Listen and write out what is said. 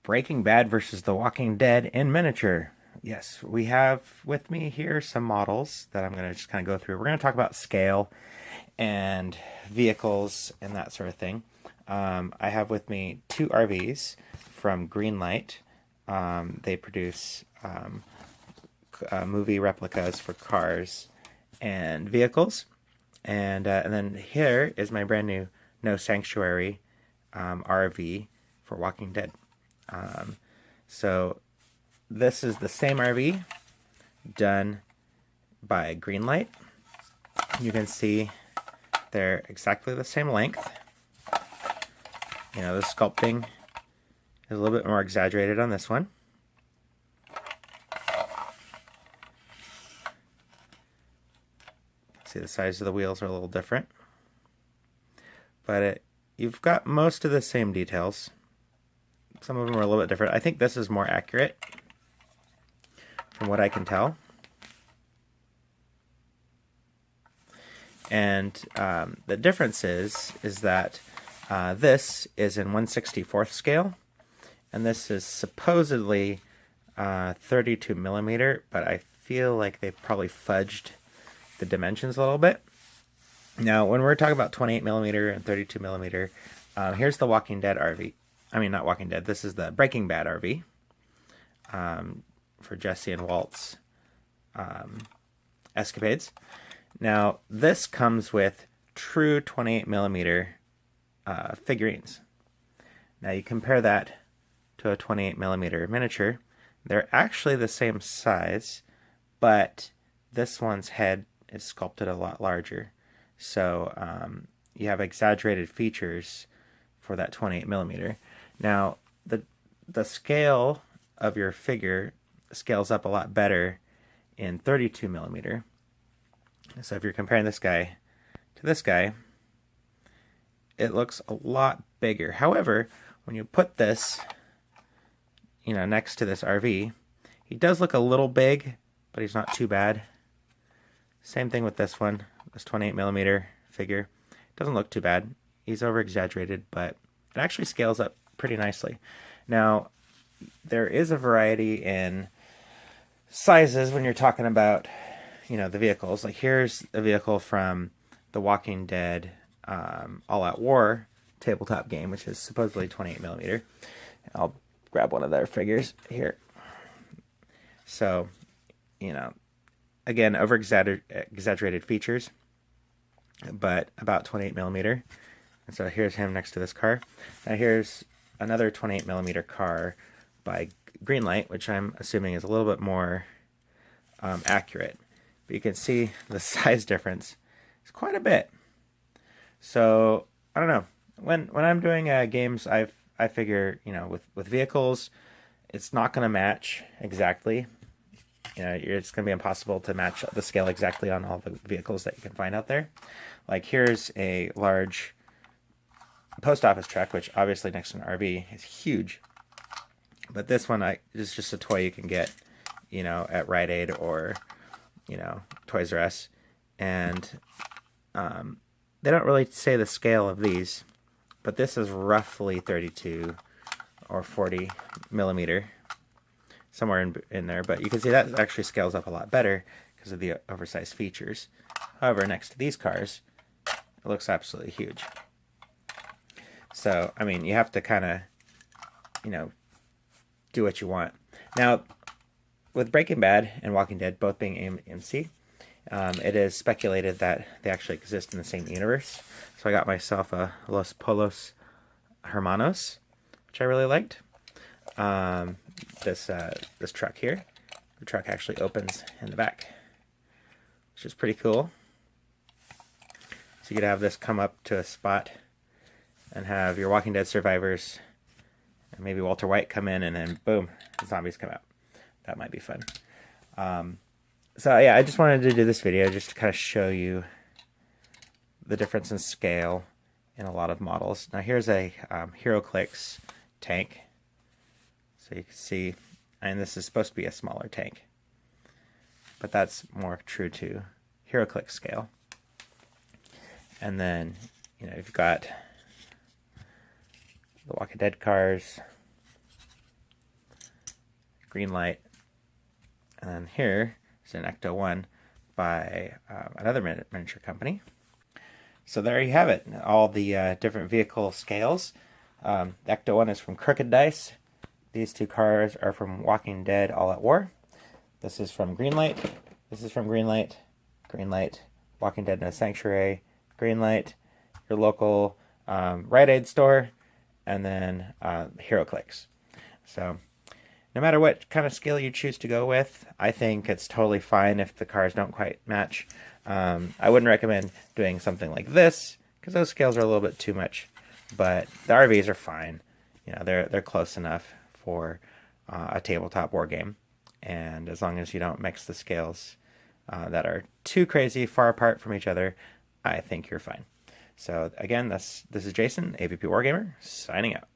Breaking Bad versus The Walking Dead in miniature. Yes, we have with me here some models that I'm going to just kind of go through. We're going to talk about scale and vehicles and that sort of thing. I have with me two RVs from Greenlight. They produce movie replicas for cars and vehicles. And then here is my brand new No Sanctuary RV for Walking Dead. So this is the same RV done by Greenlight. You can see they're exactly the same length. You know, the sculpting is a little bit more exaggerated on this one. See, the size of the wheels are a little different. But you've got most of the same details. Some of them are a little bit different. I think this is more accurate from what I can tell. And the difference is that this is in 1/64th scale, and this is supposedly 32 millimeter, but I feel like they probably fudged the dimensions a little bit. Now, when we're talking about 28 millimeter and 32 millimeter, here's the Walking Dead RV. I mean, not Walking Dead. This is the Breaking Bad RV for Jesse and Walt's escapades. Now, this comes with true 28 millimeter figurines. Now, you compare that to a 28 millimeter miniature. They're actually the same size, but this one's head is sculpted a lot larger. So you have exaggerated features for that 28 millimeter. Now, the scale of your figure scales up a lot better in 32 millimeter. So if you're comparing this guy to this guy, it looks a lot bigger. However, when you put this, you know, next to this RV, he does look a little big, but he's not too bad. Same thing with this one, this 28 millimeter figure. Doesn't look too bad. He's over exaggerated, but it actually scales up pretty nicely. Now, there is a variety in sizes when you're talking about, you know, the vehicles. Like here's a vehicle from the Walking Dead All Out War tabletop game, which is supposedly 28 millimeter. I'll grab one of their figures here. So, you know, again, over exaggerated features, but about 28 millimeter. And so here's him next to this car. Now here's another 28 millimeter car by Greenlight, which I'm assuming is a little bit more accurate. But you can see the size difference is quite a bit. So I don't know. When I'm doing games, I figure, you know, with vehicles, it's not going to match exactly. You know, it's going to be impossible to match the scale exactly on all the vehicles that you can find out there. Like here's a large post office truck, which obviously next to an RV is huge. But this one is just a toy you can get, you know, at Rite Aid or, you know, Toys R Us. And they don't really say the scale of these, but this is roughly 32 or 40 millimeter, somewhere in there. But you can see that actually scales up a lot better because of the oversized features. However, next to these cars, it looks absolutely huge. So, I mean, you have to kind of, you know, do what you want. Now, with Breaking Bad and Walking Dead both being AMC, it is speculated that they actually exist in the same universe. So I got myself a Los Polos Hermanos, which I really liked. This truck here, the truck actually opens in the back, which is pretty cool. So you could have this come up to a spot and have your Walking Dead survivors and maybe Walter White come in, and then boom, the zombies come out. That might be fun. So yeah, I just wanted to do this video just to kind of show you the difference in scale in a lot of models. Now here's a HeroClix tank. So you can see, and this is supposed to be a smaller tank, but that's more true to HeroClix scale. And then, you know, you've got the Walking Dead cars, Greenlight, and then here is an Ecto 1 by another miniature company. So there you have it, all the different vehicle scales. The Ecto 1 is from Crooked Dice. These two cars are from Walking Dead All Out War. This is from Greenlight. This is from Greenlight. Greenlight. Walking Dead No Sanctuary. Greenlight. Your local Rite Aid store. And then HeroClix. So no matter what kind of scale you choose to go with, I think it's totally fine if the cars don't quite match. I wouldn't recommend doing something like this because those scales are a little bit too much. But the RVs are fine. You know, they're close enough for a tabletop war game, and as long as you don't mix the scales that are too crazy far apart from each other, I think you're fine. So again, this is Jason, AVP Wargamer, signing out.